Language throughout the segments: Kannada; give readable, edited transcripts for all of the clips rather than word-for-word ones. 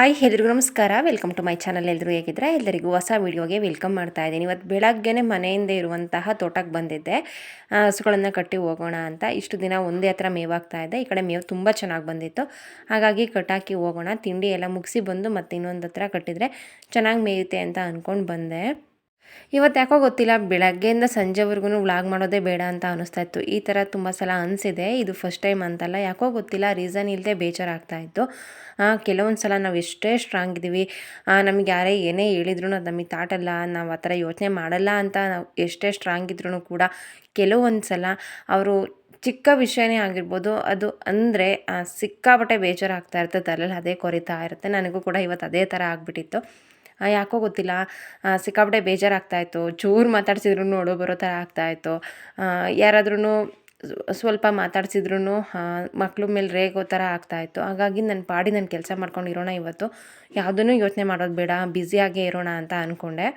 ಹಾಯ್ ಎಲ್ರಿಗೂ ನಮಸ್ಕಾರ. Welcome to my channel. ಎಲ್ಲರೂ ಹೇಗಿದ್ರೆ ಎಲ್ಲರಿಗೂ ಹೊಸ ವೀಡಿಯೋಗೆ ವೆಲ್ಕಮ್ ಮಾಡ್ತಾ ಇದ್ದೀನಿ. ಇವತ್ತು ಬೆಳಗ್ಗೆನೇ ಮನೆಯಿಂದ ಇರುವಂತಹ ತೋಟಕ್ಕೆ ಬಂದಿದ್ದೆ. ಹಸುಗಳನ್ನು ಕಟ್ಟಿ ಹೋಗೋಣ ಅಂತ. ಇಷ್ಟು ದಿನ ಒಂದೇ ಹತ್ರ ಮೇವಾಗ್ತಾ ಇದ್ದೆ. ಈ ಕಡೆ ಮೇವು ತುಂಬ ಚೆನ್ನಾಗಿ ಬಂದಿತ್ತು, ಹಾಗಾಗಿ ಕಟ್ಟಾಕಿ ಹೋಗೋಣ, ತಿಂಡಿ ಎಲ್ಲ ಮುಗಿಸಿ ಬಂದು ಮತ್ತೆ ಇನ್ನೊಂದು ಹತ್ರ ಕಟ್ಟಿದರೆ ಚೆನ್ನಾಗಿ ಮೇಯುತ್ತೆ ಅಂತ ಅಂದ್ಕೊಂಡು ಬಂದೆ. ಇವತ್ತು ಯಾಕೋ ಗೊತ್ತಿಲ್ಲ, ಬೆಳಗ್ಗೆಯಿಂದ ಸಂಜೆವರೆಗೂ ವ್ಲಾಗ್ ಮಾಡೋದೇ ಬೇಡ ಅಂತ ಅನ್ನಿಸ್ತಾ ಇತ್ತು. ಈ ಥರ ತುಂಬ ಸಲ ಅನಿಸಿದೆ. ಇದು ಫಸ್ಟ್ ಟೈಮ್ ಅಂತಲ್ಲ, ಯಾಕೋ ಗೊತ್ತಿಲ್ಲ, ರೀಸನ್ ಇಲ್ಲದೆ ಬೇಜಾರಾಗ್ತಾ ಇತ್ತು. ಕೆಲವೊಂದು ಸಲ ನಾವು ಎಷ್ಟೇ ಸ್ಟ್ರಾಂಗ್ ಇದ್ದೀವಿ, ನಮಗೆ ಯಾರೇ ಏನೇ ಹೇಳಿದ್ರು ಅದು ನಮಗೆ ತಾಟಲ್ಲ, ನಾವು ಆ ಥರ ಯೋಚನೆ ಮಾಡಲ್ಲ ಅಂತ ನಾವು ಎಷ್ಟೇ ಸ್ಟ್ರಾಂಗ್ ಇದ್ರೂ ಕೂಡ ಕೆಲವೊಂದು ಸಲ ಅವರು ಚಿಕ್ಕ ವಿಷಯನೇ ಆಗಿರ್ಬೋದು, ಅದು ಅಂದರೆ ಸಿಕ್ಕಾಪಟ್ಟೆ ಬೇಜಾರಾಗ್ತಾ ಇರುತ್ತೆ, ತಲೆಯಲ್ಲಿ ಅದೇ ಕೊರಿತಾ ಇರುತ್ತೆ. ನನಗೂ ಕೂಡ ಇವತ್ತು ಅದೇ ಥರ ಆಗಿಬಿಟ್ಟಿತ್ತು. ಯಾಕೋ ಗೊತ್ತಿಲ್ಲ, ಸಿಕ್ಕಾಪಟ್ಟೆ ಬೇಜಾರಾಗ್ತಾಯಿತ್ತು. ಚೂರು ಮಾತಾಡ್ಸಿದ್ರು ನೋಡು ಬರೋ ಥರ ಆಗ್ತಾಯಿತ್ತು. ಯಾರಾದ್ರೂ ಸ್ವಲ್ಪ ಮಾತಾಡ್ಸಿದ್ರು ಮಕ್ಳ ಮೇಲೆ ರೇಗೋ ಥರ ಆಗ್ತಾಯಿತ್ತು. ಹಾಗಾಗಿ ನನ್ನ ಪಾಡಿ ನಾನು ಕೆಲಸ ಮಾಡ್ಕೊಂಡಿರೋಣ, ಇವತ್ತು ಯಾವುದೂ ಯೋಚನೆ ಮಾಡೋದು ಬೇಡ, ಬ್ಯುಸಿಯಾಗೇ ಇರೋಣ ಅಂತ ಅಂದ್ಕೊಂಡೆ.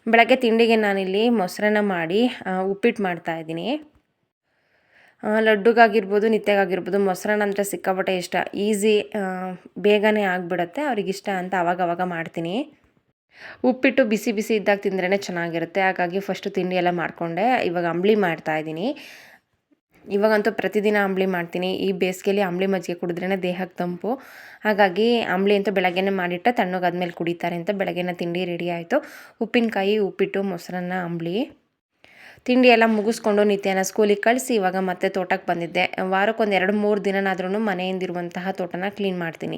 ಬೆಳಗ್ಗೆ ತಿಂಡಿಗೆ ನಾನಿಲ್ಲಿ ಮೊಸರನ್ನ ಮಾಡಿ ಉಪ್ಪಿಟ್ಟು ಮಾಡ್ತಾಯಿದ್ದೀನಿ. ಲಡ್ಡುಗಾಗಿರ್ಬೋದು, ನಿತ್ಯಗಾಗಿರ್ಬೋದು ಮೊಸರನ್ನ ಅಂದರೆ ಸಿಕ್ಕಾಪಟ್ಟೆ ಇಷ್ಟ. ಈಸಿ, ಬೇಗನೆ ಆಗಿಬಿಡುತ್ತೆ. ಅವ್ರಿಗಿಷ್ಟ ಅಂತ ಅವಾಗವಾಗ ಮಾಡ್ತೀನಿ. ಉಪ್ಪಿಟ್ಟು ಬಿಸಿ ಬಿಸಿ ಇದ್ದಾಗ ತಿಂದ್ರೇ ಚೆನ್ನಾಗಿರುತ್ತೆ. ಹಾಗಾಗಿ ಫಸ್ಟು ತಿಂಡಿ ಎಲ್ಲ ಮಾಡಿಕೊಂಡೆ. ಇವಾಗ ಅಂಬಲಿ ಮಾಡ್ತಾಯಿದ್ದೀನಿ. ಇವಾಗಂತೂ ಪ್ರತಿದಿನ ಅಂಬಲಿ ಮಾಡ್ತೀನಿ. ಈ ಬೇಸಿಗೆಯಲ್ಲಿ ಅಂಬಲಿ ಮಜ್ಜಿಗೆ ಕುಡಿದ್ರೇ ದೇಹಕ್ಕೆ ತಂಪು. ಹಾಗಾಗಿ ಅಂಬಲಿ ಅಂತೂ ಬೆಳಗ್ಗೆನೇ ಮಾಡಿಟ್ಟು ತಣ್ಣಗಾದ್ಮೇಲೆ ಕುಡಿತಾರೆ ಅಂತ ಬೆಳಗ್ಗೆನ ತಿಂಡಿ ರೆಡಿ ಆಯಿತು. ಉಪ್ಪಿನಕಾಯಿ, ಉಪ್ಪಿಟ್ಟು, ಮೊಸರನ್ನ, ಅಂಬಲಿ. ತಿಂಡಿ ಎಲ್ಲ ಮುಗಿಸ್ಕೊಂಡು ನಿತ್ಯನ ಸ್ಕೂಲಿಗೆ ಕಳಿಸಿ ಇವಾಗ ಮತ್ತೆ ತೋಟಕ್ಕೆ ಬಂದಿದ್ದೆ. ವಾರಕ್ಕೊಂದು 2-3 ದಿನನಾದ್ರೂ ಮನೆಯಿಂದಿರುವಂತಹ ತೋಟನ ಕ್ಲೀನ್ ಮಾಡ್ತೀನಿ.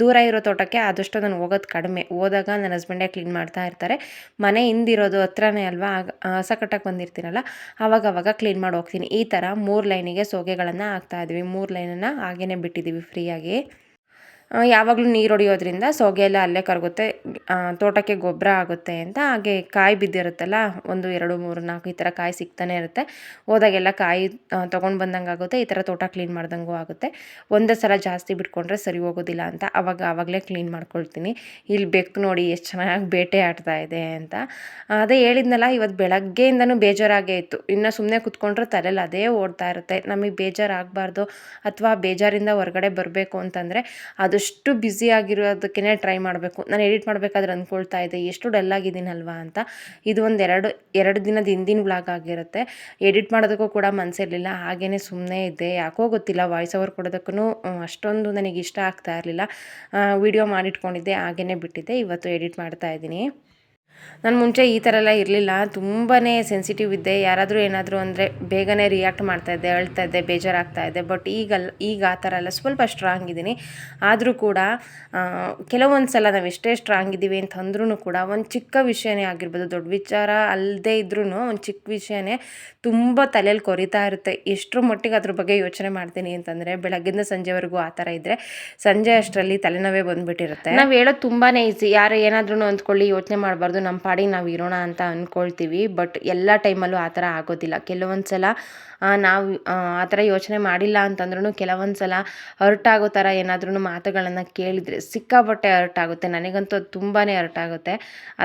ದೂರ ಇರೋ ತೋಟಕ್ಕೆ ಆದಷ್ಟು ನಾನು ಹೋಗೋದು ಕಡಿಮೆ. ಹೋದಾಗ ನನ್ನ ಹಸ್ಬೆಂಡೇ ಕ್ಲೀನ್ ಮಾಡ್ತಾ ಇರ್ತಾರೆ. ಮನೆ ಹಿಂದಿರೋದು ಹತ್ರನೇ ಅಲ್ವಾ, ಹಸ ಕಟ್ಟಕ್ಕೆ ಬಂದಿರ್ತೀನಲ್ಲ, ಆವಾಗವಾಗ ಕ್ಲೀನ್ ಮಾಡಿ ಹೋಗ್ತೀನಿ. ಈ ಥರ 3 ಲೈನಿಗೆ ಸೋಗೆಗಳನ್ನು ಹಾಕ್ತಾಯಿದ್ವಿ. 3 ಲೈನನ್ನು ಹಾಗೇ ಬಿಟ್ಟಿದ್ದೀವಿ ಫ್ರೀಯಾಗಿ. ಯಾವಾಗಲೂ ನೀರು ಹೊಡಿಯೋದ್ರಿಂದ ಸೋಗೆ ಎಲ್ಲ ಅಲ್ಲೇ ಕರಗುತ್ತೆ, ತೋಟಕ್ಕೆ ಗೊಬ್ಬರ ಆಗುತ್ತೆ ಅಂತ. ಹಾಗೆ ಕಾಯಿ ಬಿದ್ದಿರುತ್ತಲ್ಲ, 1, 2, 3, 4 ಈ ಥರ ಕಾಯಿ ಸಿಗ್ತಾನೆ ಇರುತ್ತೆ. ಹೋದಾಗೆಲ್ಲ ಕಾಯಿ ತೊಗೊಂಡು ಬಂದಂಗೆ ಆಗುತ್ತೆ. ಈ ಥರ ತೋಟ ಕ್ಲೀನ್ ಮಾಡ್ದಂಗೂ ಆಗುತ್ತೆ. ಒಂದೇ ಸಲ ಜಾಸ್ತಿ ಬಿಟ್ಕೊಂಡ್ರೆ ಸರಿ ಹೋಗೋದಿಲ್ಲ ಅಂತ ಆವಾಗಲೇ ಕ್ಲೀನ್ ಮಾಡ್ಕೊಳ್ತೀನಿ. ಇಲ್ಲಿ ಬೆಕ್ಕು ನೋಡಿ ಎಷ್ಟು ಚೆನ್ನಾಗಿ ಬೇಟೆ ಆಡ್ತಾ ಇದೆ ಅಂತ. ಅದೇ ಹೇಳಿದ್ನಲ್ಲ, ಇವತ್ತು ಬೆಳಗ್ಗೆಯಿಂದನೂ ಬೇಜಾರಾಗೇ ಇತ್ತು. ಇನ್ನು ಸುಮ್ಮನೆ ಕುತ್ಕೊಂಡ್ರೆ ತಲೆಯಲ್ಲಿ ಅದೇ ಓಡ್ತಾ ಇರುತ್ತೆ. ನಮಗೆ ಬೇಜಾರಾಗಬಾರ್ದು ಅಥವಾ ಬೇಜಾರಿಂದ ಹೊರಗಡೆ ಬರಬೇಕು ಅಂತಂದರೆ ಆದಷ್ಟು ಬ್ಯುಸಿ ಆಗಿರೋದಕ್ಕೇ ಟ್ರೈ ಮಾಡಬೇಕು. ನಾನು ಎಡಿಟ್ ಮಾಡಬೇಕಾದ್ರೆ ಅಂದ್ಕೊಳ್ತಾ ಇದ್ದೆ, ಎಷ್ಟು ಡಲ್ಲಾಗಿದ್ದೀನಲ್ವಾ ಅಂತ. ಇದು ಒಂದು ಎರಡು ದಿನದ ಹಿಂದಿನ ವ್ಲಾಗ್ ಆಗಿರುತ್ತೆ. ಎಡಿಟ್ ಮಾಡೋದಕ್ಕೂ ಕೂಡ ಮನಸ್ಸಿರಲಿಲ್ಲ, ಹಾಗೇ ಸುಮ್ಮನೆ ಇದ್ದೆ. ಯಾಕೋ ಗೊತ್ತಿಲ್ಲ, ವಾಯ್ಸ್ ಓವರ್ ಕೊಡೋದಕ್ಕೂ ಅಷ್ಟೊಂದು ನನಗೆ ಇಷ್ಟ ಆಗ್ತಾ ಇರಲಿಲ್ಲ. ವಿಡಿಯೋ ಮಾಡಿಟ್ಕೊಂಡಿದ್ದೆ, ಹಾಗೇ ಬಿಟ್ಟಿದ್ದೆ. ಇವತ್ತು ಎಡಿಟ್ ಮಾಡ್ತಾ ಇದ್ದೀನಿ. ನಾನು ಮುಂಚೆ ಈ ಥರ ಎಲ್ಲ ಇರಲಿಲ್ಲ, ತುಂಬಾ ಸೆನ್ಸಿಟಿವ್ ಇದ್ದೆ. ಯಾರಾದರೂ ಏನಾದರೂ ಅಂದರೆ ಬೇಗನೆ ರಿಯಾಕ್ಟ್ ಮಾಡ್ತಾಯಿದ್ದೆ, ಅಳ್ತಾಯಿದ್ದೆ, ಬೇಜಾರಾಗ್ತಾಯಿದ್ದೆ. ಬಟ್ ಈಗ ಆ ಥರ ಎಲ್ಲ ಸ್ವಲ್ಪ ಸ್ಟ್ರಾಂಗ್ ಇದ್ದೀನಿ. ಆದರೂ ಕೂಡ ಕೆಲವೊಂದು ಸಲ ನಾವು ಎಷ್ಟೇ ಸ್ಟ್ರಾಂಗ್ ಇದ್ದೀವಿ ಅಂತಂದ್ರೂ ಕೂಡ ಒಂದು ಚಿಕ್ಕ ವಿಷಯನೇ ಆಗಿರ್ಬೋದು, ದೊಡ್ಡ ವಿಚಾರ ಅಲ್ಲದೇ ಇದ್ರೂ ಒಂದು ಚಿಕ್ಕ ವಿಷಯನೇ ತುಂಬ ತಲೆಯಲ್ಲಿ ಕೊರಿತಾ ಇರುತ್ತೆ. ಎಷ್ಟರ ಮಟ್ಟಿಗೆ ಅದ್ರ ಬಗ್ಗೆ ಯೋಚನೆ ಮಾಡ್ತೀನಿ ಅಂತಂದರೆ, ಬೆಳಗ್ಗಿಂದ ಸಂಜೆವರೆಗೂ ಆ ಥರ ಇದ್ದರೆ ಸಂಜೆ ಅಷ್ಟರಲ್ಲಿ ತಲೆನೋವೇ ಬಂದುಬಿಟ್ಟಿರುತ್ತೆ. ನಾವು ಹೇಳೋದು ತುಂಬಾ ಈಸಿ, ಯಾರು ಏನಾದ್ರೂ ಅಂದ್ಕೊಳ್ಳಿ, ಯೋಚನೆ ಮಾಡಬಾರ್ದು, ನಮ್ಮ ಪಾಡಿಗೆ ನಾವು ಇರೋಣ ಅಂತ ಅಂದ್ಕೊಳ್ತೀವಿ. ಬಟ್ ಎಲ್ಲ ಟೈಮಲ್ಲೂ ಆ ಥರ ಆಗೋದಿಲ್ಲ. ಕೆಲವೊಂದು ಸಲ ನಾವು ಆ ಥರ ಯೋಚನೆ ಮಾಡಿಲ್ಲ ಅಂತಂದ್ರೂ ಕೆಲವೊಂದು ಸಲ ಹರ್ಟ್ ಆಗೋ ಥರ ಏನಾದ್ರೂ ಮಾತುಗಳನ್ನು ಕೇಳಿದರೆ ಸಿಕ್ಕಾಪಟ್ಟೆ ಹರ್ಟ್ ಆಗುತ್ತೆ. ನನಗಂತೂ ಅದು ತುಂಬಾ ಹರ್ಟ್ ಆಗುತ್ತೆ.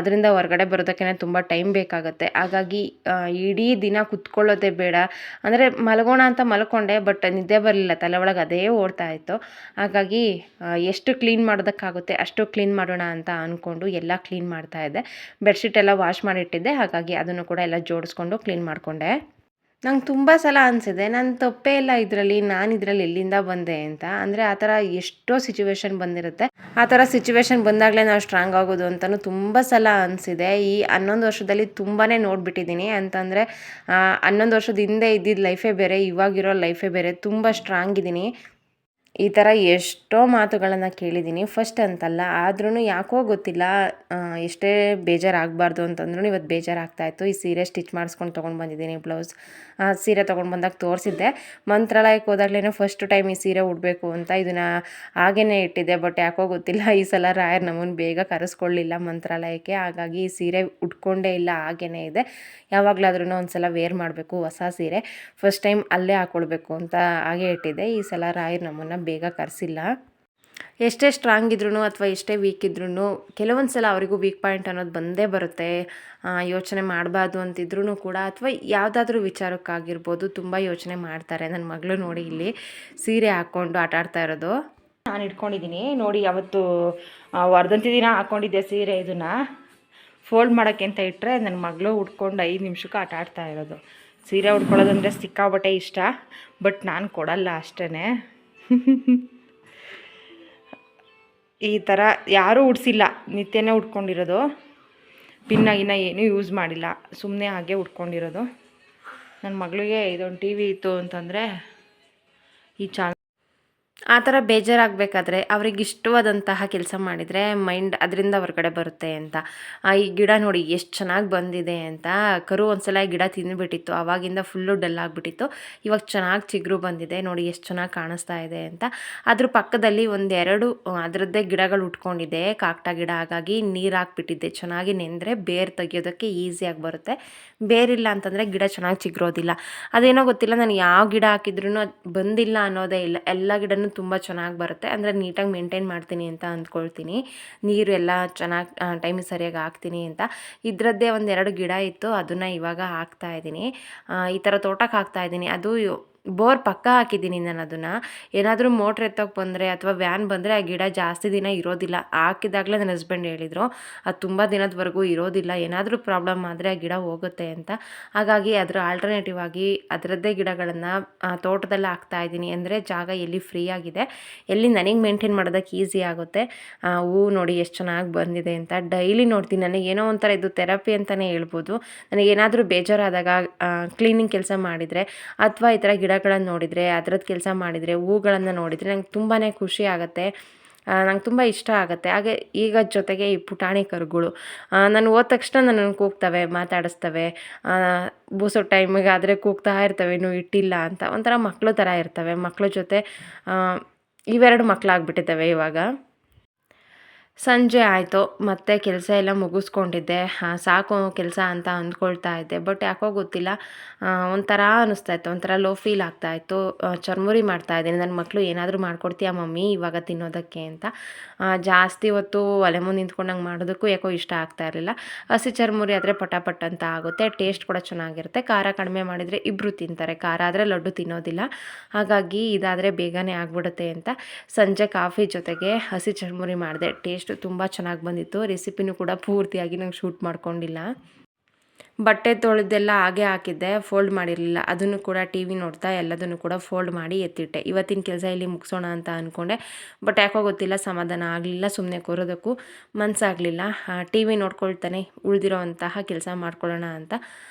ಅದರಿಂದ ಹೊರಗಡೆ ಬರೋದಕ್ಕೆ ತುಂಬ ಟೈಮ್ ಬೇಕಾಗುತ್ತೆ. ಹಾಗಾಗಿ ಇಡೀ ದಿನ ಕುತ್ಕೊಳ್ಳೋದೇ ಬೇಡ ಅಂದರೆ ಮಲಗೋಣ ಅಂತ ಮಲ್ಕೊಂಡೆ, ಬಟ್ ನಿದ್ದೆ ಬರಲಿಲ್ಲ, ತಲೆ ಒಳಗೆ ಅದೇ ಓಡ್ತಾ ಇತ್ತು. ಹಾಗಾಗಿ ಎಷ್ಟು ಕ್ಲೀನ್ ಮಾಡೋದಕ್ಕಾಗುತ್ತೆ ಅಷ್ಟು ಕ್ಲೀನ್ ಮಾಡೋಣ ಅಂತ ಅಂದ್ಕೊಂಡು ಎಲ್ಲ ಕ್ಲೀನ್ ಮಾಡ್ತಾಯಿದ್ದೆ. ಬೆಡ್ಶೀಟ್ ಎಲ್ಲ ವಾಶ್ ಮಾಡಿಟ್ಟಿದ್ದೆ, ಹಾಗಾಗಿ ಅದನ್ನು ಕೂಡ ಎಲ್ಲ ಜೋಡಿಸ್ಕೊಂಡು ಕ್ಲೀನ್ ಮಾಡಿಕೊಂಡೆ. ನಂಗೆ ತುಂಬ ಸಲ ಅನಿಸಿದೆ, ನನ್ನ ತಪ್ಪೇ ಇಲ್ಲ ಇದರಲ್ಲಿ, ನಾನು ಇದರಲ್ಲಿ ಎಲ್ಲಿಂದ ಬಂದೆ ಅಂತ. ಅಂದರೆ ಆ ಥರ ಎಷ್ಟೋ ಸಿಚುವೇಶನ್ ಬಂದಿರುತ್ತೆ. ಆ ಥರ ಸಿಚುವೇಶನ್ ಬಂದಾಗಲೇ ನಾವು ಸ್ಟ್ರಾಂಗ್ ಆಗೋದು ಅಂತಲೂ ತುಂಬ ಸಲ ಅನಿಸಿದೆ. ಈ 11 ವರ್ಷದಲ್ಲಿ ತುಂಬಾ ನೋಡಿಬಿಟ್ಟಿದ್ದೀನಿ. ಅಂತಂದರೆ 11 ವರ್ಷದ ಹಿಂದೆ ಇದ್ದಿದ್ದು ಲೈಫೇ ಬೇರೆ, ಇವಾಗಿರೋ ಲೈಫೇ ಬೇರೆ. ತುಂಬ ಸ್ಟ್ರಾಂಗ್ ಇದ್ದೀನಿ. ಈ ಥರ ಎಷ್ಟೋ ಮಾತುಗಳನ್ನು ಕೇಳಿದ್ದೀನಿ, ಫಸ್ಟ್ ಅಂತಲ್ಲ. ಆದ್ರೂ ಯಾಕೋ ಗೊತ್ತಿಲ್ಲ, ಎಷ್ಟೇ ಬೇಜಾರಾಗಬಾರ್ದು ಅಂತಂದ್ರೂ ಇವತ್ತು ಬೇಜಾರಾಗ್ತಾಯಿತ್ತು. ಈ ಸೀರೆ ಸ್ಟಿಚ್ ಮಾಡಿಸ್ಕೊಂಡು ತೊಗೊಂಡು ಬಂದಿದ್ದೀನಿ, ಬ್ಲೌಸ್. ಸೀರೆ ತೊಗೊಂಡು ಬಂದಾಗ ತೋರಿಸಿದ್ದೆ. ಮಂತ್ರಾಲಯಕ್ಕೆ ಹೋದಾಗಲೇ ಫಸ್ಟ್ ಟೈಮ್ ಈ ಸೀರೆ ಉಡಬೇಕು ಅಂತ ಇದನ್ನು ಹಾಗೇ ಇಟ್ಟಿದ್ದೆ. ಬಟ್ ಯಾಕೋ ಗೊತ್ತಿಲ್ಲ, ಈ ಸಲ ರಾಯರ್ ನಮ್ಮನ್ನು ಬೇಗ ಕರೆಸ್ಕೊಳ್ಳಿಲ್ಲ ಮಂತ್ರಾಲಯಕ್ಕೆ. ಹಾಗಾಗಿ ಈ ಸೀರೆ ಉಟ್ಕೊಂಡೇ ಇಲ್ಲ, ಹಾಗೇ ಇದೆ. ಯಾವಾಗಲಾದ್ರೂ ಒಂದು ಸಲ ವೇರ್ ಮಾಡಬೇಕು ಹೊಸ ಸೀರೆ, ಫಸ್ಟ್ ಟೈಮ್ ಅಲ್ಲೇ ಹಾಕ್ಕೊಳ್ಬೇಕು ಅಂತ ಹಾಗೆ ಇಟ್ಟಿದ್ದೆ. ಈ ಸಲ ರಾಯರ್ ನಮ್ಮನ್ನು ಬೇಗ ಕರೆಸಿಲ್ಲ. ಎಷ್ಟೇ ಸ್ಟ್ರಾಂಗ್ ಇದ್ರೂ ಅಥವಾ ಎಷ್ಟೇ ವೀಕ್ ಇದ್ರೂ ಕೆಲವೊಂದು ಸಲ ಅವರಿಗೂ ವೀಕ್ ಪಾಯಿಂಟ್ ಅನ್ನೋದು ಬಂದೇ ಬರುತ್ತೆ. ಯೋಚನೆ ಮಾಡಬಾರ್ದು ಅಂತಿದ್ರೂ ಕೂಡ, ಅಥವಾ ಯಾವುದಾದ್ರೂ ವಿಚಾರಕ್ಕಾಗಿರ್ಬೋದು ತುಂಬ ಯೋಚನೆ ಮಾಡ್ತಾರೆ. ನನ್ನ ಮಗಳು ನೋಡಿ ಇಲ್ಲಿ ಸೀರೆ ಹಾಕ್ಕೊಂಡು ಆಟ ಆಡ್ತಾ ಇರೋದು. ನಾನು ಇಟ್ಕೊಂಡಿದ್ದೀನಿ ನೋಡಿ. ಅವತ್ತು ವರ್ಧಂತಿ ದಿನ ಹಾಕ್ಕೊಂಡಿದ್ದೆ ಸೀರೆ. ಇದನ್ನು ಫೋಲ್ಡ್ ಮಾಡೋಕ್ಕೆ ಅಂತ ಇಟ್ಟರೆ ನನ್ನ ಮಗಳು ಉಟ್ಕೊಂಡು 5 ನಿಮಿಷಕ್ಕೆ ಆಟ ಆಡ್ತಾ ಇರೋದು. ಸೀರೆ ಉಟ್ಕೊಳ್ಳೋದಂದರೆ ಸಿಕ್ಕಾಬಟ್ಟೆ ಇಷ್ಟ, ಬಟ್ ನಾನು ಕೊಡಲ್ಲ ಅಷ್ಟೇ. ಈ ಥರ ಯಾರೂ ಉಡ್ಸಿಲ್ಲ, ನಿತ್ಯನೇ ಉಟ್ಕೊಂಡಿರೋದು. ಪಿನ್ನಾಗಿನ್ನ ಏನೂ ಯೂಸ್ ಮಾಡಿಲ್ಲ, ಸುಮ್ಮನೆ ಹಾಗೆ ಉಟ್ಕೊಂಡಿರೋದು. ನನ್ನ ಮಗಳಿಗೆ ಇದೊಂದು ಟಿ ವಿ ಇತ್ತು ಅಂತಂದರೆ ಈ ಆ ಥರ ಬೇಜಾರಾಗಬೇಕಾದ್ರೆ ಅವ್ರಿಗೆ ಇಷ್ಟವಾದಂತಹ ಕೆಲಸ ಮಾಡಿದರೆ ಮೈಂಡ್ ಅದರಿಂದ ಹೊರಗಡೆ ಬರುತ್ತೆ ಅಂತ. ಈ ಗಿಡ ನೋಡಿ ಎಷ್ಟು ಚೆನ್ನಾಗಿ ಬಂದಿದೆ ಅಂತ. ಕರು ಒಂದ್ಸಲ ಗಿಡ ತಿಂದುಬಿಟ್ಟಿತ್ತು, ಆವಾಗಿಂದ ಫುಲ್ಲು ಡಲ್ ಆಗಿಬಿಟ್ಟಿತ್ತು. ಇವಾಗ ಚೆನ್ನಾಗಿ ಚಿಗುರು ಬಂದಿದೆ ನೋಡಿ, ಎಷ್ಟು ಚೆನ್ನಾಗಿ ಕಾಣಿಸ್ತಾ ಇದೆ ಅಂತ. ಅದ್ರ ಪಕ್ಕದಲ್ಲಿ ಒಂದೆರಡು ಅದರದ್ದೇ ಗಿಡಗಳು ಉಟ್ಕೊಂಡಿದೆ, ಕಾಕಟ ಗಿಡ. ಹಾಗಾಗಿ ನೀರು ಹಾಕ್ಬಿಟ್ಟಿದ್ದೆ, ಚೆನ್ನಾಗಿ ನೆಂದರೆ ಬೇರು ತೆಗಿಯೋದಕ್ಕೆ ಈಸಿಯಾಗಿ ಬರುತ್ತೆ. ಬೇರಿಲ್ಲ ಅಂತಂದರೆ ಗಿಡ ಚೆನ್ನಾಗಿ ಚಿಗುರೋದಿಲ್ಲ. ಅದೇನೋ ಗೊತ್ತಿಲ್ಲ, ನಾನು ಯಾವ ಗಿಡ ಹಾಕಿದ್ರೂ ಬಂದಿಲ್ಲ ಅನ್ನೋದೇ ಇಲ್ಲ. ಎಲ್ಲ ಗಿಡನೂ ತುಂಬ ಚೆನ್ನಾಗಿ ಬರುತ್ತೆ. ಅಂದರೆ ನೀಟಾಗಿ ಮೇಂಟೈನ್ ಮಾಡ್ತೀನಿ ಅಂತ ಅಂದ್ಕೊಳ್ತೀನಿ. ನೀರು ಎಲ್ಲ ಚೆನ್ನಾಗಿ ಟೈಮಿಗೆ ಸರಿಯಾಗಿ ಹಾಕ್ತೀನಿ ಅಂತ. ಇದರದ್ದೇ ಒಂದೆರಡು ಗಿಡ ಇತ್ತು, ಅದನ್ನು ಇವಾಗ ಹಾಕ್ತಾಯಿದ್ದೀನಿ. ಈ ಥರ ತೋಟಕ್ಕೆ ಹಾಕ್ತಾಯಿದ್ದೀನಿ. ಅದು ಬೋರ್ ಪಕ್ಕ ಹಾಕಿದ್ದೀನಿ ನಾನು ಅದನ್ನು. ಏನಾದರೂ ಮೋಟ್ರ್ ಎತ್ತೋಕೆ ಬಂದರೆ ಅಥವಾ ವ್ಯಾನ್ ಬಂದರೆ ಆ ಗಿಡ ಜಾಸ್ತಿ ದಿನ ಇರೋದಿಲ್ಲ. ಹಾಕಿದಾಗಲೇ ನನ್ನ ಹಸ್ಬೆಂಡ್ ಹೇಳಿದರು, ಅದು ತುಂಬ ದಿನದವರೆಗೂ ಇರೋದಿಲ್ಲ, ಏನಾದರೂ ಪ್ರಾಬ್ಲಮ್ ಆದರೆ ಆ ಗಿಡ ಹೋಗುತ್ತೆ ಅಂತ. ಹಾಗಾಗಿ ಅದರ ಆಲ್ಟರ್ನೇಟಿವ್ ಆಗಿ ಅದರದ್ದೇ ಗಿಡಗಳನ್ನು ತೋಟದಲ್ಲಿ ಹಾಕ್ತಾಯಿದ್ದೀನಿ. ಅಂದರೆ ಜಾಗ ಎಲ್ಲಿ ಫ್ರೀ ಆಗಿದೆ, ಎಲ್ಲಿ ನನಗೆ ಮೇಂಟೈನ್ ಮಾಡೋದಕ್ಕೆ ಈಸಿ ಆಗುತ್ತೆ. ಹೂವು ನೋಡಿ ಎಷ್ಟು ಚೆನ್ನಾಗಿ ಬಂದಿದೆ ಅಂತ ಡೈಲಿ ನೋಡ್ತೀನಿ. ನನಗೆ ಏನೋ ಒಂಥರ ಇದು ಥೆರಪಿ ಅಂತಲೇ ಹೇಳ್ಬೋದು. ನನಗೇನಾದರೂ ಬೇಜಾರಾದಾಗ ಕ್ಲೀನಿಂಗ್ ಕೆಲಸ ಮಾಡಿದರೆ ಅಥವಾ ಈ ಥರ ಗಿಡಗಳನ್ನು ನೋಡಿದರೆ, ಅದರದ್ದು ಕೆಲಸ ಮಾಡಿದರೆ, ಹೂಗಳನ್ನು ನೋಡಿದರೆ ನಂಗೆ ತುಂಬಾ ಖುಷಿ ಆಗುತ್ತೆ. ನಂಗೆ ತುಂಬ ಇಷ್ಟ ಆಗುತ್ತೆ. ಹಾಗೆ ಈಗ ಜೊತೆಗೆ ಈ ಪುಟಾಣಿ ಕರುಗಳು ನಾನು ಹೋದ ತಕ್ಷಣ ನನ್ನನ್ನು ಕೂಗ್ತವೆ, ಮಾತಾಡಿಸ್ತವೆ. ಬೂಸೋ ಟೈಮಿಗೆ ಆದರೆ ಕೂಗ್ತಾ ಇರ್ತವೆ, ಇನ್ನೂ ಇಟ್ಟಿಲ್ಲ ಅಂತ. ಒಂಥರ ಮಕ್ಕಳು ಥರ ಇರ್ತವೆ. ಮಕ್ಕಳ ಜೊತೆ ಇವೆರಡು ಮಕ್ಕಳಾಗ್ಬಿಟ್ಟಿದ್ದಾವೆ ಇವಾಗ. ಸಂಜೆ ಆಯಿತು, ಮತ್ತೆ ಕೆಲಸ ಎಲ್ಲ ಮುಗಿಸ್ಕೊಂಡಿದ್ದೆ. ಸಾಕು ಕೆಲಸ ಅಂತ ಅಂದ್ಕೊಳ್ತಾ ಇದ್ದೆ. ಬಟ್ ಯಾಕೋ ಗೊತ್ತಿಲ್ಲ, ಒಂಥರ ಅನ್ನಿಸ್ತಾಯಿತ್ತು, ಒಂಥರ ಲೋ ಫೀಲ್ ಆಗ್ತಾಯಿತ್ತು. ಚುರ್ಮುರಿ ಮಾಡ್ತಾಯಿದ್ದೀನಿ. ನನ್ನ ಮಕ್ಕಳು ಏನಾದರೂ ಮಾಡ್ಕೊಡ್ತೀಯಾ ಮಮ್ಮಿ ಇವಾಗ ತಿನ್ನೋದಕ್ಕೆ ಅಂತ. ಜಾಸ್ತಿ ಹೊತ್ತು ಒಲೆ ಮುಂದೆ ನಿಂತ್ಕೊಂಡಂಗೆ ಮಾಡೋದಕ್ಕೂ ಯಾಕೋ ಇಷ್ಟ ಆಗ್ತಾ ಇರಲಿಲ್ಲ. ಹಸಿ ಚುರ್ಮುರಿ ಆದರೆ ಪಟಾಪಟ್ ಅಂತ ಆಗುತ್ತೆ, ಟೇಸ್ಟ್ ಕೂಡ ಚೆನ್ನಾಗಿರುತ್ತೆ. ಖಾರ ಕಡಿಮೆ ಮಾಡಿದರೆ ಇಬ್ಬರು ತಿಂತಾರೆ, ಖಾರ ಆದರೆ ಲಡ್ಡು ತಿನ್ನೋದಿಲ್ಲ. ಹಾಗಾಗಿ ಇದಾದರೆ ಬೇಗನೆ ಆಗಿಬಿಡುತ್ತೆ ಅಂತ ಸಂಜೆ ಕಾಫಿ ಜೊತೆಗೆ ಹಸಿ ಚುರ್ಮುರಿ ಮಾಡಿದೆ. ಟೇಸ್ಟ್ ತುಂಬ ಚೆನ್ನಾಗಿ ಬಂದಿತ್ತು. ರೆಸಿಪಿನೂ ಕೂಡ ಪೂರ್ತಿಯಾಗಿ ನಂಗೆ ಶೂಟ್ ಮಾಡ್ಕೊಂಡಿಲ್ಲ. ಬಟ್ಟೆ ತೊಳೆದೆಲ್ಲ ಹಾಗೆ ಹಾಕಿದ್ದೆ, ಫೋಲ್ಡ್ ಮಾಡಿರಲಿಲ್ಲ. ಅದನ್ನು ಕೂಡ ಟಿ ವಿ ನೋಡ್ತಾ ಎಲ್ಲದನ್ನು ಕೂಡ ಫೋಲ್ಡ್ ಮಾಡಿ ಎತ್ತಿಟ್ಟೆ. ಇವತ್ತಿನ ಕೆಲಸ ಇಲ್ಲಿ ಮುಗಿಸೋಣ ಅಂತ ಅಂದ್ಕೊಂಡೆ, ಬಟ್ ಯಾಕೋ ಗೊತ್ತಿಲ್ಲ, ಸಮಾಧಾನ ಆಗಲಿಲ್ಲ. ಸುಮ್ಮನೆ ಕೂರೋದಕ್ಕೂ ಮನಸ್ಸಾಗಲಿಲ್ಲ. ಟಿ ವಿ ನೋಡ್ಕೊಳ್ತಾನೆ ಉಳಿದಿರೋ ಅಂತಹ ಕೆಲಸ ಮಾಡ್ಕೊಳ್ಳೋಣ ಅಂತ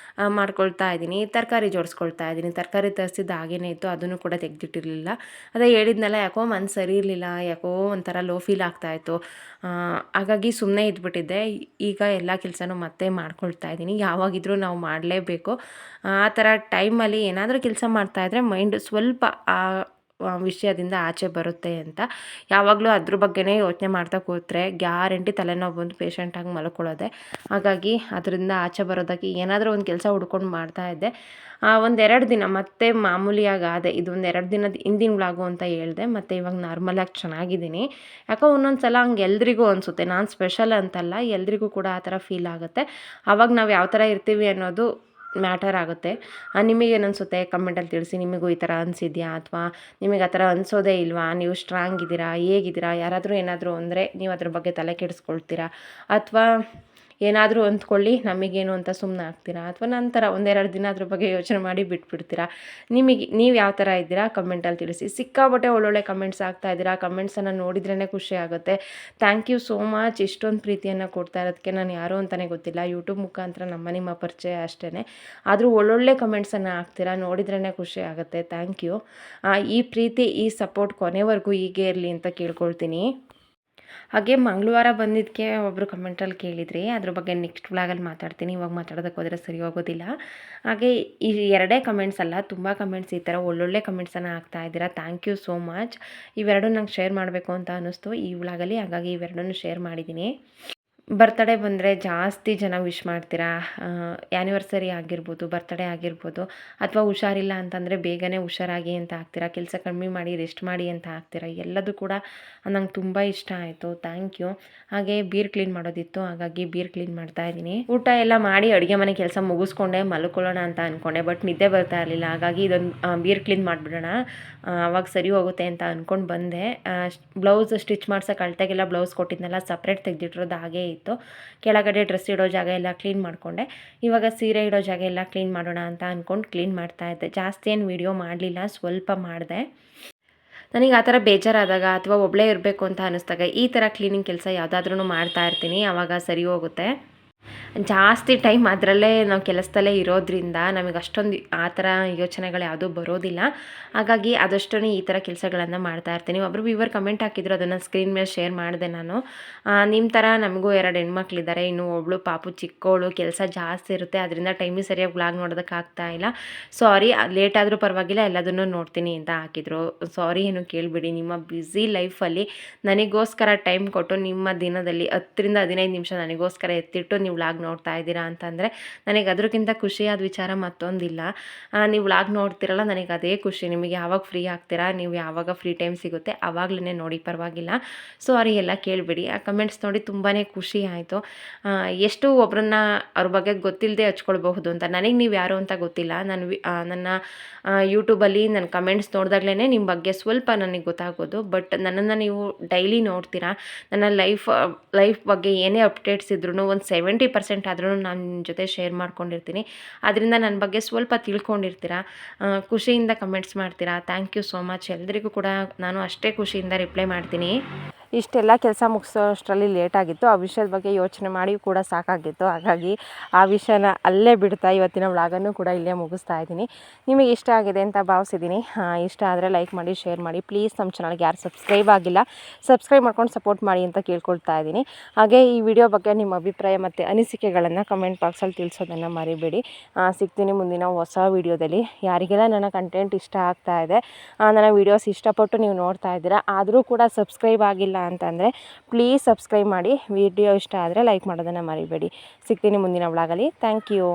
ಮಾಡ್ಕೊಳ್ತಾ ಇದ್ದೀನಿ. ತರಕಾರಿ ಜೋಡಿಸ್ಕೊಳ್ತಾ ಇದ್ದೀನಿ. ತರಕಾರಿ ತರಿಸಿದ್ದು ಹಾಗೇ ಇತ್ತು, ಅದನ್ನು ಕೂಡ ತೆಗೆದಿಟ್ಟಿರಲಿಲ್ಲ. ಅದೇ ಹೇಳಿದ್ನಲ್ಲ, ಯಾಕೋ ಮನಸ್ಸು ಸರಿ ಇರಲಿಲ್ಲ, ಯಾಕೋ ಒಂಥರ ಲೋ ಫೀಲ್ ಆಗ್ತಾಯಿತ್ತು. ಹಾಗಾಗಿ ಸುಮ್ಮನೆ ಇದ್ಬಿಟ್ಟಿದ್ದೆ. ಈಗ ಎಲ್ಲ ಕೆಲಸನೂ ಮತ್ತೆ ಮಾಡ್ಕೊಳ್ತಾ ಇದ್ದೀನಿ. ಯಾವಾಗಿದ್ರೂ ನಾವು ಮಾಡಲೇಬೇಕು. ಆ ಥರ ಟೈಮಲ್ಲಿ ಏನಾದರೂ ಕೆಲಸ ಮಾಡ್ತಾಯಿದ್ರೆ ಮೈಂಡ್ ಸ್ವಲ್ಪ ವಿಷಯದಿಂದ ಆಚೆ ಬರುತ್ತೆ ಅಂತ. ಯಾವಾಗಲೂ ಅದ್ರ ಬಗ್ಗೆನೇ ಯೋಚನೆ ಮಾಡ್ತಾ ಕೂತ್ರೆ ಗ್ಯಾರಂಟಿ ತಲೆನೋವು ಬಂದು ಪೇಷಂಟಾಗಿ ಮಲ್ಕೊಳ್ಳೋದೆ. ಹಾಗಾಗಿ ಅದರಿಂದ ಆಚೆ ಬರೋದಕ್ಕೆ ಏನಾದರೂ ಒಂದು ಕೆಲಸ ಹುಡ್ಕೊಂಡು ಮಾಡ್ತಾಯಿದ್ದೆ. ಒಂದೆರಡು ದಿನ ಮತ್ತೆ ಮಾಮೂಲಿಯಾಗಿ ಆದೆ. ಇದೊಂದು 2 ದಿನದ ಹಿಂದಿನ ವ್ಲಾಗು ಅಂತ ಹೇಳಿದೆ. ಮತ್ತು ಇವಾಗ ನಾರ್ಮಲಾಗಿ ಚೆನ್ನಾಗಿದ್ದೀನಿ. ಯಾಕೋ ಒಂದೊಂದು ಸಲ ಹಂಗೆ ಎಲ್ರಿಗೂ ಅನಿಸುತ್ತೆ. ನಾನು ಸ್ಪೆಷಲ್ ಅಂತಲ್ಲ, ಎಲ್ರಿಗೂ ಕೂಡ ಆ ಥರ ಫೀಲ್ ಆಗುತ್ತೆ. ಆವಾಗ ನಾವು ಯಾವ ಥರ ಇರ್ತೀವಿ ಅನ್ನೋದು ಮ್ಯಾಟರ್ ಆಗುತ್ತೆ. ನಿಮಗೇನು ಅನಿಸುತ್ತೆ ಕಮೆಂಟಲ್ಲಿ ತಿಳಿಸಿ. ನಿಮಗೂ ಈ ಥರ ಅನಿಸಿದ್ಯಾ, ಅಥವಾ ನಿಮಗೆ ಆ ಥರ ಅನಿಸೋದೇ ಇಲ್ವಾ? ನೀವು ಸ್ಟ್ರಾಂಗ್ ಇದ್ದೀರಾ, ಹೇಗಿದ್ದೀರಾ? ಯಾರಾದರೂ ಏನಾದರೂ ಅಂದರೆ ನೀವು ಅದ್ರ ಬಗ್ಗೆ ತಲೆ ಕೆಡಿಸ್ಕೊಳ್ತೀರಾ, ಅಥವಾ ಏನಾದರೂ ಅಂದ್ಕೊಳ್ಳಿ ನಮಗೇನು ಅಂತ ಸುಮ್ಮನೆ ಆಗ್ತೀರಾ, ಅಥವಾ ನಂತರ ಒಂದೆರಡು ದಿನ ಅದ್ರ ಬಗ್ಗೆ ಯೋಚನೆ ಮಾಡಿ ಬಿಟ್ಬಿಡ್ತೀರಾ? ನೀವು ಯಾವ ಥರ ಇದ್ದೀರಾ ಕಮೆಂಟಲ್ಲಿ ತಿಳಿಸಿ. ಸಿಕ್ಕಾಪಟ್ಟೆ ಒಳ್ಳೊಳ್ಳೆ ಕಮೆಂಟ್ಸ್ ಆಗ್ತಾಯಿದ್ದೀರಾ. ಕಮೆಂಟ್ಸನ್ನು ನೋಡಿದ್ರೇ ಖುಷಿ ಆಗುತ್ತೆ. Thank you so much. ಇಷ್ಟೊಂದು ಪ್ರೀತಿಯನ್ನು ಕೊಡ್ತಾ ಇರೋದಕ್ಕೆ. ನಾನು ಯಾರು ಅಂತಲೇ ಗೊತ್ತಿಲ್ಲ, ಯೂಟ್ಯೂಬ್ ಮುಖಾಂತರ ನಿಮ್ಮ ಪರಿಚಯ ಅಷ್ಟೇ. ಆದರೂ ಒಳ್ಳೊಳ್ಳೆ ಕಮೆಂಟ್ಸನ್ನು ಹಾಕ್ತೀರಾ, ನೋಡಿದ್ರೇ ಖುಷಿ ಆಗುತ್ತೆ. Thank you. ಈ ಪ್ರೀತಿ, ಈ ಸಪೋರ್ಟ್ ಕೊನೆವರೆಗೂ ಹೀಗೆ ಇರಲಿ ಅಂತ ಕೇಳ್ಕೊಳ್ತೀನಿ. ಹಾಗೆ ಮಂಗಳವಾರ ಬಂದಿದ್ದಕ್ಕೆ ಒಬ್ಬರು ಕಮೆಂಟಲ್ಲಿ ಕೇಳಿದ್ರಿ, ಅದ್ರ ಬಗ್ಗೆ ನೆಕ್ಸ್ಟ್ ವ್ಲಾಗಲ್ಲಿ ಮಾತಾಡ್ತೀನಿ. ಇವಾಗ ಮಾತಾಡೋದಕ್ಕೆ ಹೋದರೆ ಸರಿ ಹೋಗೋದಿಲ್ಲ. ಹಾಗೆ ಈ 2 ಕಮೆಂಟ್ಸ್ ಅಲ್ಲ, ತುಂಬ ಕಮೆಂಟ್ಸ್ ಈ ಥರ ಒಳ್ಳೊಳ್ಳೆ ಕಮೆಂಟ್ಸನ್ನು ಹಾಕ್ತಾ ಇದ್ದೀರಾ. Thank you so much. ಇವೆರಡು ನಂಗೆ ಶೇರ್ ಮಾಡಬೇಕು ಅಂತ ಅನ್ನಿಸ್ತು ಈ ವ್ಲಾಗಲ್ಲಿ, ಹಾಗಾಗಿ ಇವೆರಡನ್ನೂ ಶೇರ್ ಮಾಡಿದ್ದೀನಿ. ಬರ್ತಡೇ ಬಂದರೆ ಜಾಸ್ತಿ ಜನ ವಿಶ್ ಮಾಡ್ತೀರಾ. ಆ್ಯನಿವರ್ಸರಿ ಆಗಿರ್ಬೋದು, ಬರ್ತಡೇ ಆಗಿರ್ಬೋದು, ಅಥವಾ ಹುಷಾರಿಲ್ಲ ಅಂತಂದರೆ ಬೇಗನೆ ಹುಷಾರಾಗಿ ಅಂತ ಹಾಕ್ತೀರಾ, ಕೆಲಸ ಕಮ್ಮಿ ಮಾಡಿ ರೆಸ್ಟ್ ಮಾಡಿ ಅಂತ ಹಾಕ್ತೀರಾ. ಎಲ್ಲದೂ ಕೂಡ ನಂಗೆ ತುಂಬ ಇಷ್ಟ ಆಯಿತು. Thank you. ಹಾಗೆ ಬೀರ್ ಕ್ಲೀನ್ ಮಾಡೋದಿತ್ತು, ಹಾಗಾಗಿ ಬೀರ್ ಕ್ಲೀನ್ ಮಾಡ್ತಾ ಇದ್ದೀನಿ. ಊಟ ಎಲ್ಲ ಮಾಡಿ ಅಡುಗೆ ಮನೆ ಕೆಲಸ ಮುಗಿಸ್ಕೊಂಡೆ ಮಲ್ಕೊಳ್ಳೋಣ ಅಂತ ಅಂದ್ಕೊಂಡೆ, ಬಟ್ ನಿದ್ದೆ ಬರ್ತಾ ಇರಲಿಲ್ಲ. ಹಾಗಾಗಿ ಇದೊಂದು ಬೀರ್ ಕ್ಲೀನ್ ಮಾಡಿಬಿಡೋಣ, ಅವಾಗ ಸರಿ ಹೋಗುತ್ತೆ ಅಂತ ಅಂದ್ಕೊಂಡು ಬಂದೆ. ಬ್ಲೌಸ್ ಸ್ಟಿಚ್ ಮಾಡ್ಸೋಕೆ ಅಳತೆಗೆಲ್ಲ ಬ್ಲೌಸ್ ಕೊಟ್ಟಿದ್ನಲ್ಲ, ಸಪ್ರೇಟ್ ತೆಗೆದಿಟ್ಟಿರೋದು ಹಾಗೇ ಇತ್ತು. ಕೆಳಗಡೆ ಡ್ರೆಸ್ ಇಡೋ ಜಾಗ ಎಲ್ಲ ಕ್ಲೀನ್ ಮಾಡಿಕೊಂಡೆ. ಇವಾಗ ಸೀರೆ ಇಡೋ ಜಾಗ ಎಲ್ಲ ಕ್ಲೀನ್ ಮಾಡೋಣ ಅಂತ ಅಂದ್ಕೊಂಡು ಕ್ಲೀನ್ ಮಾಡ್ತಾಯಿದ್ದೆ. ಜಾಸ್ತಿ ಏನು ವಿಡಿಯೋ ಮಾಡಲಿಲ್ಲ, ಸ್ವಲ್ಪ ಮಾಡಿದೆ. ನನಗೆ ಆ ಥರ ಬೇಜಾರಾದಾಗ ಅಥವಾ ಒಬ್ಬಳೇ ಇರಬೇಕು ಅಂತ ಅನ್ನಿಸ್ದಾಗ ಈ ಥರ ಕ್ಲೀನಿಂಗ್ ಕೆಲಸ ಯಾವುದಾದ್ರೂ ಮಾಡ್ತಾ ಇರ್ತೀನಿ, ಆವಾಗ ಸರಿ ಹೋಗುತ್ತೆ. ಜಾಸ್ತಿ ಟೈಮ್ ಅದರಲ್ಲೇ ನಾವು ಕೆಲಸದಲ್ಲೇ ಇರೋದ್ರಿಂದ ನಮಗೆ ಅಷ್ಟೊಂದು ಆ ಥರ ಯೋಚನೆಗಳು ಯಾವುದೂ ಬರೋದಿಲ್ಲ. ಹಾಗಾಗಿ ಆದಷ್ಟು ಈ ಥರ ಕೆಲಸಗಳನ್ನು ಮಾಡ್ತಾ ಇರ್ತೀನಿ. ಒಬ್ಬರು ವ್ಯೂವರ್ ಕಮೆಂಟ್ ಹಾಕಿದ್ರು, ಅದನ್ನು ಸ್ಕ್ರೀನ್ ಮೇಲೆ ಶೇರ್ ಮಾಡಿದೆ ನಾನು. ನಿಮ್ಮ ಥರ ನಮಗೂ 2 ಹೆಣ್ಮಕ್ಳಿದ್ದಾರೆ, ಇನ್ನು ಒಬ್ಬಳು ಪಾಪು ಚಿಕ್ಕವಳು, ಕೆಲಸ ಜಾಸ್ತಿ ಇರುತ್ತೆ, ಅದರಿಂದ ಟೈಮಿಗೆ ಸರಿಯಾಗಿ ವ್ಲಾಗ್ ನೋಡೋದಕ್ಕಾಗ್ತಾ ಇಲ್ಲ. ಸಾರಿ, ಲೇಟ್ ಆದರೂ ಪರವಾಗಿಲ್ಲ, ಎಲ್ಲದನ್ನೂ ನೋಡ್ತೀನಿ ಅಂತ ಹಾಕಿದ್ರು. ಸಾರಿ ಏನು ಕೇಳಿಬಿಡಿ. ನಿಮ್ಮ ಬ್ಯುಸಿ ಲೈಫಲ್ಲಿ ನನಗೋಸ್ಕರ ಟೈಮ್ ಕೊಟ್ಟು ನಿಮ್ಮ ದಿನದಲ್ಲಿ 10 ರಿಂದ 15 ನಿಮಿಷ ನನಗೋಸ್ಕರ ಎತ್ತಿಟ್ಟು ನೀವು ವ್ಲಾಗ್ ನೋಡ್ತಾ ಇದ್ದೀರಾ ಅಂತಂದರೆ ನನಗೆ ಅದಕ್ಕಿಂತ ಖುಷಿಯಾದ ವಿಚಾರ ಮತ್ತೊಂದಿಲ್ಲ. ನೀವು ವ್ಲಾಗ್ ನೋಡ್ತಿರಲ್ಲ, ನನಗೆ ಅದೇ ಖುಷಿ. ನಿಮಗೆ ಯಾವಾಗ ಫ್ರೀ ಆಗ್ತೀರಾ, ನೀವು ಯಾವಾಗ ಫ್ರೀ ಟೈಮ್ ಸಿಗುತ್ತೆ ಆವಾಗಲೇ ನೋಡಿ, ಪರವಾಗಿಲ್ಲ. ಸಾರಿ ಎಲ್ಲ ಕೇಳಿಬಿಡಿ. ಆ ಕಮೆಂಟ್ಸ್ ನೋಡಿ ತುಂಬಾ ಖುಷಿ ಆಯಿತು. ಎಷ್ಟು ಒಬ್ಬರನ್ನ ಅವ್ರ ಬಗ್ಗೆ ಗೊತ್ತಿಲ್ಲದೆ ಹಚ್ಕೊಳ್ಬಹುದು ಅಂತ. ನನಗೆ ನೀವು ಯಾರು ಅಂತ ಗೊತ್ತಿಲ್ಲ. ನನ್ನ ಯೂಟ್ಯೂಬಲ್ಲಿ ನನ್ನ ಕಮೆಂಟ್ಸ್ ನೋಡಿದಾಗಲೇ ನಿಮ್ಮ ಬಗ್ಗೆ ಸ್ವಲ್ಪ ನನಗೆ ಗೊತ್ತಾಗೋದು. ಬಟ್ ನನ್ನನ್ನು ನೀವು ಡೈಲಿ ನೋಡ್ತೀರಾ. ನನ್ನ ಲೈಫ್ ಬಗ್ಗೆ ಏನೇ ಅಪ್ಡೇಟ್ಸ್ ಇದ್ರೂ ಒಂದು 70% ಆದ್ರೂ ನಾನು ನಿಮ್ಮ ಜೊತೆ ಶೇರ್ ಮಾಡ್ಕೊಂಡಿರ್ತೀನಿ. ಅದರಿಂದ ನನ್ನ ಬಗ್ಗೆ ಸ್ವಲ್ಪ ತಿಳ್ಕೊಂಡಿರ್ತೀರ, ಖುಷಿಯಿಂದ ಕಮೆಂಟ್ಸ್ ಮಾಡ್ತೀರಾ. Thank you so much. ಎಲ್ರಿಗೂ ಕೂಡ ನಾನು ಅಷ್ಟೇ ಖುಷಿಯಿಂದ ರಿಪ್ಲೈ ಮಾಡ್ತೀನಿ. ಇಷ್ಟೆಲ್ಲ ಕೆಲಸ ಮುಗಿಸೋಷ್ಟರಲ್ಲಿ ಲೇಟಾಗಿತ್ತು. ಆ ವಿಷಯದ ಬಗ್ಗೆ ಯೋಚನೆ ಮಾಡಿ ಕೂಡ ಸಾಕಾಗಿತ್ತು. ಹಾಗಾಗಿ ಆ ವಿಷಯನ ಅಲ್ಲೇ ಬಿಡ್ತಾ ಇವತ್ತಿನ ವ್ಲಾಗನ್ನು ಕೂಡ ಇಲ್ಲೇ ಮುಗಿಸ್ತಾ ಇದ್ದೀನಿ. ನಿಮಗೆ ಇಷ್ಟ ಆಗಿದೆ ಅಂತ ಭಾವಿಸಿದ್ದೀನಿ. ಇಷ್ಟ ಆದರೆ ಲೈಕ್ ಮಾಡಿ, ಶೇರ್ ಮಾಡಿ. ಪ್ಲೀಸ್ ನಮ್ಮ ಚಾನಲ್ಗೆ ಯಾರು ಸಬ್ಸ್ಕ್ರೈಬ್ ಆಗಿಲ್ಲ, ಸಬ್ಸ್ಕ್ರೈಬ್ ಮಾಡ್ಕೊಂಡು ಸಪೋರ್ಟ್ ಮಾಡಿ ಅಂತ ಕೇಳ್ಕೊಳ್ತಾ ಇದ್ದೀನಿ. ಹಾಗೆ ಈ ವಿಡಿಯೋ ಬಗ್ಗೆ ನಿಮ್ಮ ಅಭಿಪ್ರಾಯ ಮತ್ತು ಅನಿಸಿಕೆಗಳನ್ನು ಕಮೆಂಟ್ ಬಾಕ್ಸಲ್ಲಿ ತಿಳಿಸೋದನ್ನು ಮರಿಬೇಡಿ. ಸಿಗ್ತೀನಿ ಮುಂದಿನ ಹೊಸ ವಿಡಿಯೋದಲ್ಲಿ. ಯಾರಿಗೆಲ್ಲ ನನ್ನ ಕಂಟೆಂಟ್ ಇಷ್ಟ ಆಗ್ತಾ ಇದೆ, ನನ್ನ ವೀಡಿಯೋಸ್ ಇಷ್ಟಪಟ್ಟು ನೀವು ನೋಡ್ತಾ ಇದ್ದೀರಾ, ಆದರೂ ಕೂಡ ಸಬ್ಸ್ಕ್ರೈಬ್ ಆಗಿಲ್ಲ ಅಂತಂದರೆ ಪ್ಲೀಸ್ ಸಬ್ಸ್ಕ್ರೈಬ್ ಮಾಡಿ. ವಿಡಿಯೋ ಇಷ್ಟ ಆದರೆ ಲೈಕ್ ಮಾಡೋದನ್ನು ಮರಿಬೇಡಿ. ಸಿಗ್ತೀನಿ ಮುಂದಿನ ವ್ಲಾಗಲ್ಲಿ. Thank you.